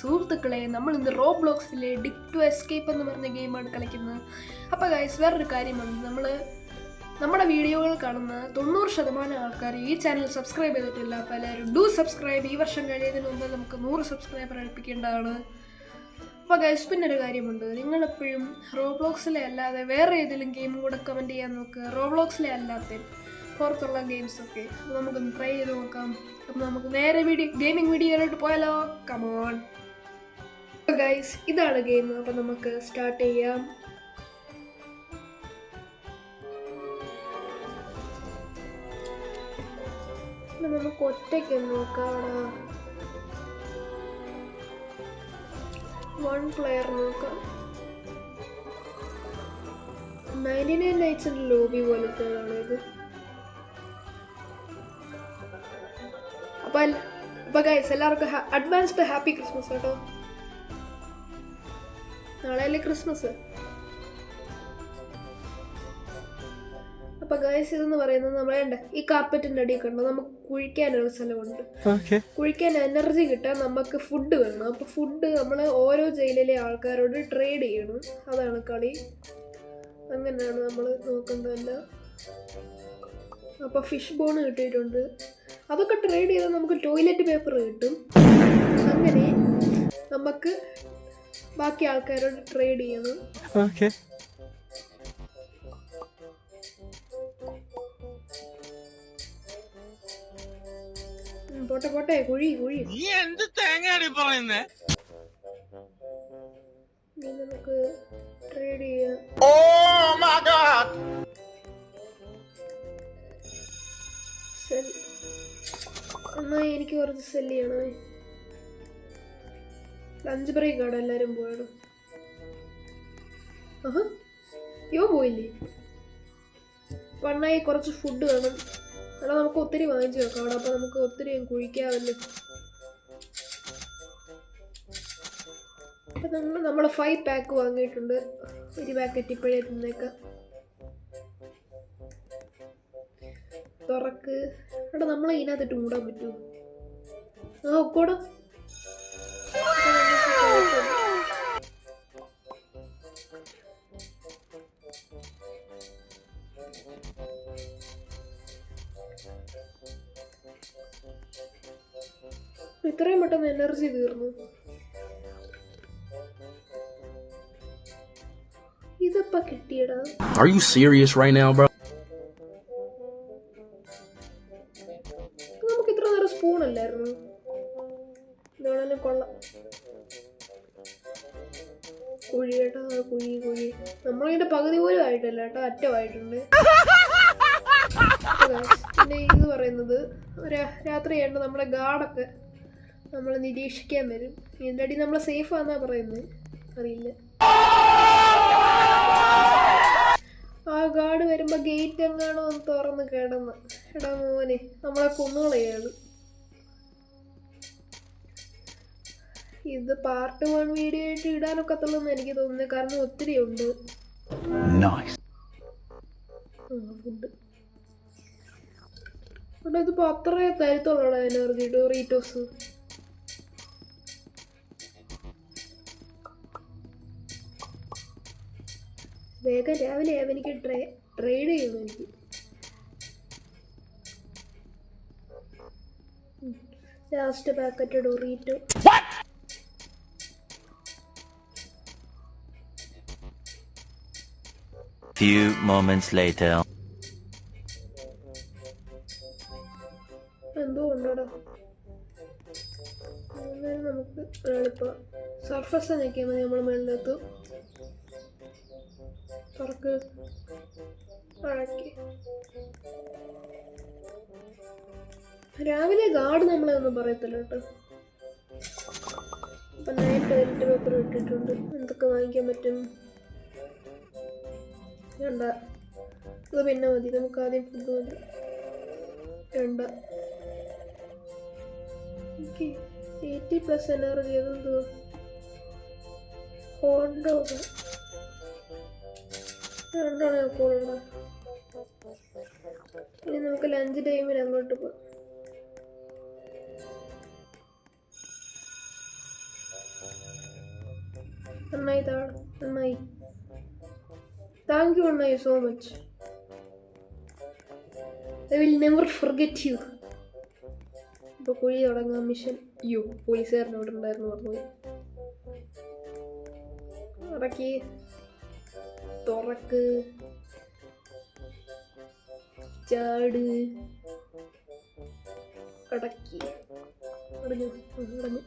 സുഹൃത്തുക്കളെ, നമ്മൾ ഇന്ന് റോബ്ലോക്സിലെ ഡിക് ടു എസ്കേപ്പ് എന്ന് പറഞ്ഞ ഗെയിമാണ് കളിക്കുന്നത്. അപ്പോൾ ഗൈസ്, വേറൊരു കാര്യമുണ്ട്. നമ്മുടെ വീഡിയോകൾ കാണുന്ന 90% ആൾക്കാർ ഈ ചാനൽ സബ്സ്ക്രൈബ് ചെയ്തിട്ടില്ല. അപ്പോൾ എല്ലാവരും ഡു സബ്സ്ക്രൈബ്. ഈ വർഷം കഴിയുന്നതിന് മുമ്പ് നമുക്ക് 100 സബ്സ്ക്രൈബർ അടുപ്പിക്കേണ്ടതാണ്. അപ്പോൾ ഗൈസ്, പിന്നെ ഒരു കാര്യമുണ്ട്. നിങ്ങളെപ്പോഴും റോബ്ലോക്സിലെ അല്ലാതെ വേറെ ഏതെങ്കിലും ഗെയിമും കൂടെ കമൻറ്റ് ചെയ്യാൻ നോക്കുക. റോബ്ലോക്സിലെ അല്ലാത്ത പുറത്തുള്ള ഗെയിംസൊക്കെ അപ്പോൾ നമുക്കൊന്ന് ട്രൈ ചെയ്ത് നോക്കാം. അപ്പോൾ നമുക്ക് നേരെ ഗെയിമിംഗ് വീഡിയോയിലോട്ട് പോയാലോ. കമോൺ ഗൈസ്, ഇതാണ് ഗെയിം. അപ്പോൾ നമുക്ക് സ്റ്റാർട്ട് ചെയ്യാം. നമുക്ക് ഒറ്റയ്ക്ക് നോക്കാം. അവിടെ 1 പ്ലെയർ നോക്കാം. 99 നൈറ്റ്സിൻ്റെ ലോബി പോലത്തേതാണ് ഇത്. അപ്പോൾ ഗൈസ്, എല്ലാവർക്കും അഡ്വാൻസ്ഡ് ഹാപ്പി ക്രിസ്മസ് കേട്ടോ. നാളെയല്ലേ ക്രിസ്മസ്. അപ്പോൾ ഗൈസ്, ഇതെന്ന് പറയുന്നത് നമ്മളെ ഈ കാർപ്പറ്റിൻ്റെ അടിയൊക്കെ ഉണ്ടോ, നമുക്ക് കുഴിക്കാനുള്ള സ്ഥലമുണ്ട്. കുഴിക്കാൻ എനർജി കിട്ടാൻ നമുക്ക് ഫുഡ് വേണം. അപ്പോൾ ഫുഡ് നമ്മൾ ഓരോ ജയിലിലെ ആൾക്കാരോട് ട്രേഡ് ചെയ്യണം. അതാണ് കളി. അങ്ങനെയാണ് നമ്മൾ നോക്കുന്നതല്ല. അപ്പോൾ ഫിഷ് ബോൺ കിട്ടിയിട്ടുണ്ട്. അതൊക്കെ ട്രേഡ് ചെയ്താൽ നമുക്ക് ടോയ്ലറ്റ് പേപ്പർ കിട്ടും. അങ്ങനെ നമുക്ക് ബാക്കി ആൾക്കാരോട് ട്രേഡ് ചെയ്യണം. പോട്ടെ പോട്ടെ, കുഴി നമുക്ക് ട്രേഡ് ചെയ്യാം. എന്നാ എനിക്ക് കുറച്ച് സെല്ല് ചെയ്യണേ. ലഞ്ച് ബ്രേക്ക് ആണ്, എല്ലാവരും പോയണം. പോയില്ലേ? പണ്ണായി കുറച്ച് ഫുഡ് വേണം. എടാ, നമുക്ക് ഒത്തിരി വാങ്ങിച്ചു വെക്കാം അവിടെ. അപ്പോൾ നമുക്ക് ഒത്തിരി കുഴിക്കാമല്ലോ. അപ്പം നമ്മൾ 5 പാക്ക് വാങ്ങിയിട്ടുണ്ട്. 1 പാക്കറ്റ് ഇപ്പോഴേ തിന്നേക്കാം. തുറക്ക്. എടാ, നമ്മളെ ഇതിനകത്തിട്ട് മൂടാൻ പറ്റുമോ? ഒക്കോടാ. ഇത്രയും പെട്ടെന്ന് എനർജി തീർന്നു. ഇതപ്പ കിട്ടിയടാ. Are you serious right now, bro? നമുക്ക് ഇത്ര നേരം സ്പൂൺ അല്ലായിരുന്നു. ഇതാണെങ്കിലും കൊള്ളാം. കുഴി കേട്ടോ, കുഴി. നമ്മളിതിന്റെ പകുതി പോലും ആയിട്ടില്ല കേട്ടോ, അറ്റമായിട്ടുണ്ട്. പിന്നെ ഇത് പറയുന്നത് രാത്രിയായിട്ട് നമ്മളെ ഗാർഡൊക്കെ നമ്മൾ നിരീക്ഷിക്കാൻ വരും. ഇതിൻ്റെ അടി നമ്മൾ സേഫ് ആണെന്നാ പറയുന്നത്, അറിയില്ല. ആ ഗാർഡ് വരുമ്പോൾ ഗേറ്റ് എങ്ങാണോ ഒന്ന് തുറന്ന് കിടന്ന്. എടാ മോനെ, നമ്മളെ കൊന്നുകളയാണ്. ഇത് പാർട്ട് 1 വീഡിയോ ആയിട്ട് ഇടാനൊക്കത്തുള്ളൂന്ന് എനിക്ക് തോന്നുന്നത്. കാരണം ഒത്തിരി ഉണ്ട്. ഫുഡ് അവിടെ ഇതിപ്പോ അത്രേ തരത്തുള്ള എനർജി. ഡോറിറ്റോസ് വേഗം രാവിലെ എനിക്ക് ട്രേഡ് ചെയ്യണം. എനിക്ക് last packet Dorito. Few moments later. എന്തോ ഉണ്ടോടാ. നമുക്ക് എളുപ്പം സർഫസ് ഞെക്കിയാൽ മതി. നമ്മൾ മേളിലെത്തും. തുറക്ക്. അടക്കി. രാവിലെ ഗാർഡ് നമ്മളെ ഒന്നും പറയത്തില്ല കേട്ടോ. അപ്പം നൈറ്റ് ടോയ്ലറ്റ് പേപ്പർ ഇട്ടിട്ടുണ്ട്. എന്തൊക്കെ വാങ്ങിക്കാൻ പറ്റും? വേണ്ട, ഇത് പിന്നെ മതി. നമുക്ക് ആദ്യം ഫുഡ് മതി. വേണ്ട. 80+ എനർജി. അതെന്തോ ഹോട്ട് ഡോഗ്. രണ്ടാണ് കൂടെ. ഇനി നമുക്ക് ലഞ്ച് ടൈമിൽ അങ്ങോട്ട് പോകാം. നന്നായി താഴെ നന്നായി. താങ്ക് യു അണ്ണായി so much. I will never forget you. ഇപ്പോൾ കുഴി തുടങ്ങാം മിഷൻ. യു പോലീസുകാരൻ അവിടെ ഉണ്ടായിരുന്നു പറഞ്ഞുപോയി. അടക്കി തുറക്ക് ചാട് അടക്കി അടഞ്ഞു അടഞ്ഞു.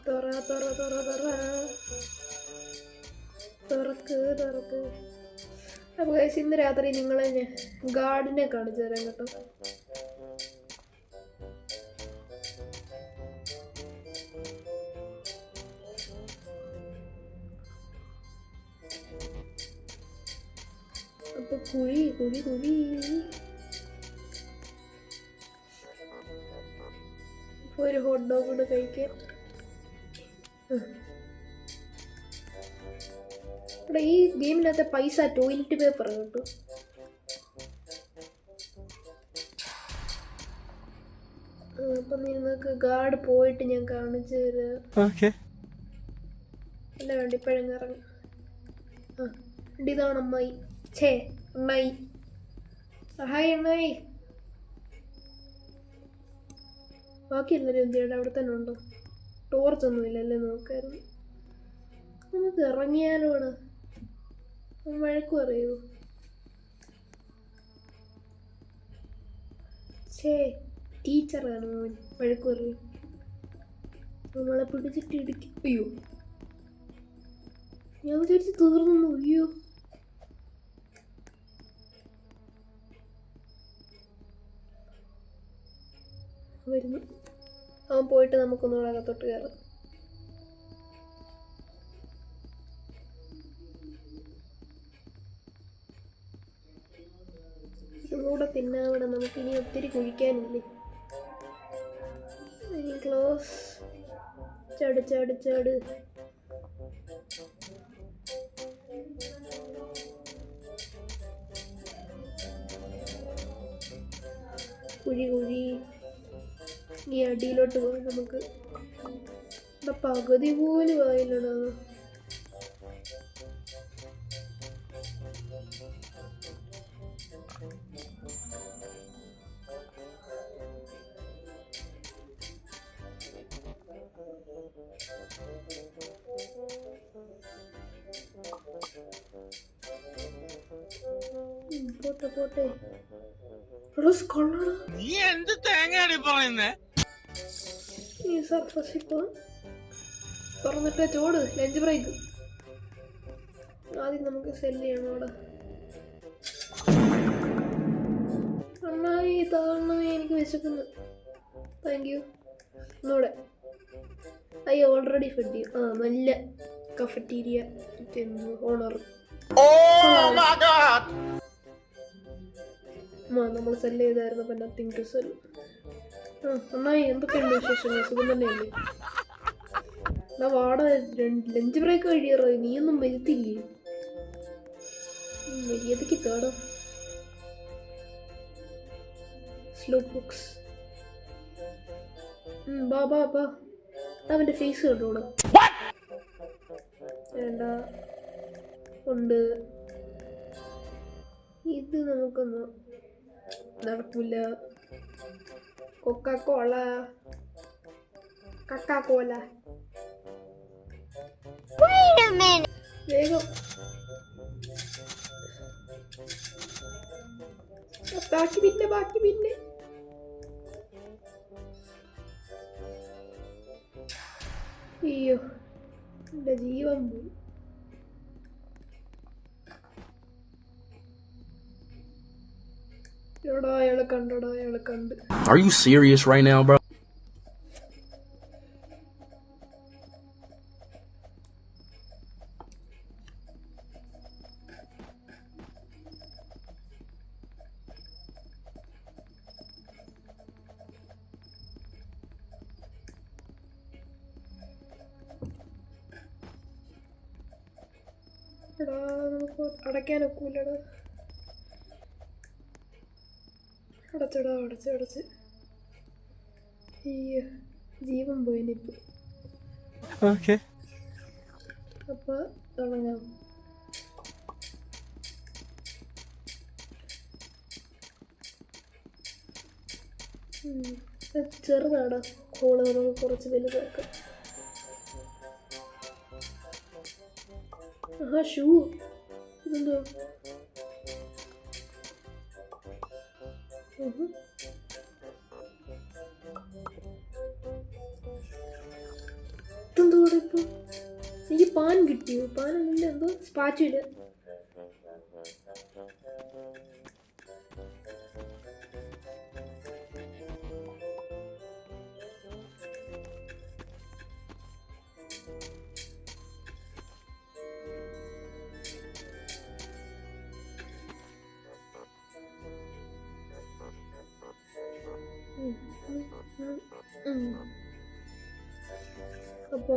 തുറ തുറ തുറ തുറ തുറക്ക് തുറക്ക്. അപ്പോൾ ഇന്ന് രാത്രി നിങ്ങളെ ഞാൻ ഗാർഡിനെ കാണിച്ചു തരാം കേട്ടോ. അപ്പൊ കുഴി കുഴി കുഴി ഒരു ഹോട്ട് ഡോഗ് കൂടെ കഴിക്കാം. ഇവിടെ ഈ ഗെയിമിനകത്തെ പൈസ ടോയ്ലറ്റ് പേപ്പർ കേട്ടോ. അപ്പൊ നിങ്ങൾക്ക് ഗാർഡ് പോയിട്ട് ഞാൻ കാണിച്ചു തരാം. അല്ല വേണ്ട ഇപ്പഴങ്ങ് ഇറങ്ങി. ഇതാണ് അമ്മായി. ഛേ അമ്മായി. ഹായ് അമ്മായി. ബാക്കി എല്ലാവരും എന്തിനാണ് അവിടെ തന്നെ ഉണ്ടോ? ടോർച്ചൊന്നുമില്ല അല്ലേ? നോക്കായിരുന്നു. നമുക്ക് ഇറങ്ങിയാലോടാ. വഴക്ക് പറയൂ. ഛേ ടീച്ചറാണ് മോൻ. വഴക്ക് പറയൂ. നമ്മളെ പിടിച്ചിട്ട് ഇടിക്കും. അയ്യോ ഞാൻ വിചാരിച്ച് തീർന്നു. അയ്യോ വരുന്നു. അവൻ പോയിട്ട് നമുക്കൊന്നുകൂടെ അകത്തോട്ട് കയറാം. ഇതുകൂടെ തിന്നാവിടെ. നമുക്കിനി ഒത്തിരി കുഴിക്കാനില്ലേ. ഇനി ക്ലോസ്. ചാട് ചാട് ചാട്. കുഴി കുഴി. ഈ അടിയിലോട്ട് പോയി നമുക്ക്. ഇവിടെ പകുതി പോലും ആയില്ലടാ. പോട്ടെ പോട്ടെ. നീ എന്ത് തേങ്ങയാണ് പറയുന്നേ? ഈ സർഫസ് ഇപ്പൊ തുറന്നിട്ട് ചോട്. Lunch break. ആദ്യം നമുക്ക് സെല് ചെയ്യണം അവിടെ. അണ്ണായി താഴ്ന്നവേ എനിക്ക് വിശക്കുന്നു. Thank you. ഒന്നുകൂടെ. ഐ ഓൾറെഡി ഫെഡ് ചെയ്യും. നല്ല കഫറ്റീരിയ ഓണർ. നമ്മൾ സെല് ചെയ്തായിരുന്നപ്പോ നത്തിങ് ടു സെൽ. അണ്ണായി എന്തൊക്കെയുണ്ട് വിശേഷങ്ങൾ? സുഖം തന്നെയല്ലേ? എന്നാ വാട ലഞ്ച് ബ്രേക്ക് കഴിയാറോ? നീയൊന്നും വരുത്തില്ലേ? മര്യാദക്ക് തേടാ. Slow books. ബാ ബാ ബാ. അവന്റെ ഫേസ് കണ്ടോടാ. വേണ്ട ഉണ്ട്. ഇത് നമുക്കൊന്ന് നടക്കില്ല. കൊക്കോല കക്കാക്കോല. വേഗം ബാക്കി പിന്നെ ബാക്കി പിന്നെ. അയ്യോ എന്റെ ജീവൻ പോയി. എടാ അയാളെ കണ്ടോടാ. അയാളെ കണ്ട്. Are you serious right now, bro? എടാ നമുക്ക് അടയ്ക്കാനൊക്കൂലടാ. അടച്ചടാ അടച്ച് അടച്ച്. അയ്യോ ജീവൻ പോയിനിപ്പോ. Okay. അപ്പൊ തുടങ്ങാം. ചെറുതാടാ കോള്, നമുക്ക് കുറച്ച് വലുതാക്കാം. ആ ഷൂ ഇതെന്തോ? ഇതെന്തോ ഇപ്പൊ? എനിക്ക് പാൻ കിട്ടിയോ? പാനല്ല, എന്തോ സ്പാച്ചുല. അപ്പോ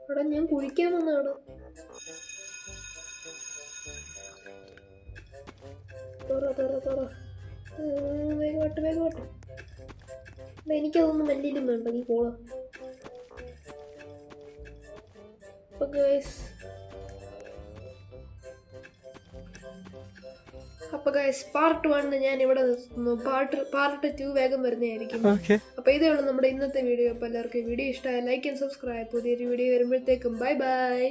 അവിടെ ഞാൻ കുഴിക്കാൻ വന്നാണ്. വേഗോട്ട്. എനിക്കതൊന്നും വലിയ വേണ്ട, നീ പോളാം. അപ്പൊ ഗൈസ് പാർട്ട് 1 ഞാൻ ഇവിടെ നിർത്തുന്നു. പാർട്ട് 2 വേഗം വരുന്നതായിരിക്കും. അപ്പൊ ഇതേ ഉള്ളൂ നമ്മുടെ ഇന്നത്തെ വീഡിയോ. അപ്പൊ എല്ലാവർക്കും വീഡിയോ ഇഷ്ടമായ ലൈക്ക് ആൻഡ് സബ്സ്ക്രൈബ്. പുതിയൊരു വീഡിയോ വരുമ്പോഴത്തേക്കും ബൈ ബൈ.